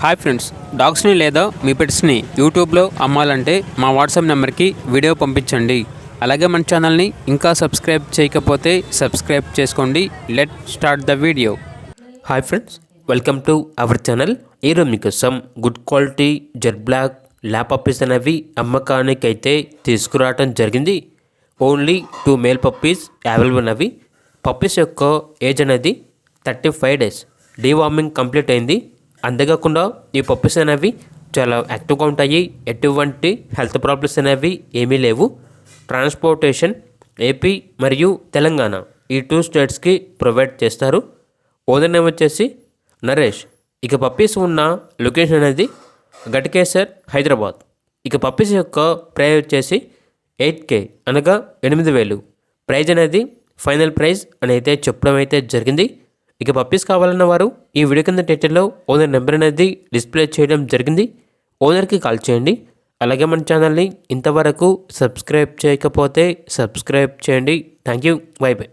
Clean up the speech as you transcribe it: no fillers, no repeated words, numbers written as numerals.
Hi friends, డాగ్స్ని లేదా మీ పెట్స్ని యూట్యూబ్లో అమ్మాలంటే మా వాట్సాప్ నెంబర్కి వీడియో పంపించండి. అలాగే మన ఛానల్ని ఇంకా సబ్స్క్రైబ్ చేయకపోతే సబ్స్క్రైబ్ చేసుకోండి. Let start the video. Hi friends, welcome to our channel. ఈరోజు మీకోసం good quality Z black lab puppies అనేవి అమ్మకానికి అయితే తీసుకురావడం జరిగింది. ఓన్లీ 2 మేల్ పప్పీస్ అవైలబుల్ ఉన్నవి. పప్పీస్ యొక్క ఏజ్ అనేది 35 డేస్. డీవార్మింగ్ కంప్లీట్ అయింది. అంతేకాకుండా ఈ పప్పీస్ అనేవి చాలా యాక్టివ్గా ఉంటాయి. ఎటువంటి హెల్త్ ప్రాబ్లమ్స్ అనేవి ఏమీ లేవు. ట్రాన్స్పోర్టేషన్ ఏపీ మరియు తెలంగాణ ఈ 2 స్టేట్స్కి ప్రొవైడ్ చేస్తారు. ఓనర్ నేమ్ వచ్చేసి నరేష్. ఇక పప్పీస్ ఉన్న లొకేషన్ అనేది గట్కేసర్, హైదరాబాద్. ఇక పప్పీస్ యొక్క ప్రైస్ వచ్చేసి 8K అనగా 8,000. ప్రైజ్ అనేది ఫైనల్ ప్రైజ్ అని అయితే చెప్పడం అయితే జరిగింది. ఇక పప్పీస్ కావాలన్న వారు ఈ వీడియో కింద టైటిల్లో ఓనర్ నెంబర్ అనేది డిస్ప్లే చేయడం జరిగింది. ఓనర్కి కాల్ చేయండి. అలాగే మన ఛానల్ని ఇంతవరకు సబ్స్క్రైబ్ చేయకపోతే సబ్స్క్రైబ్ చేయండి. Thank you. By by.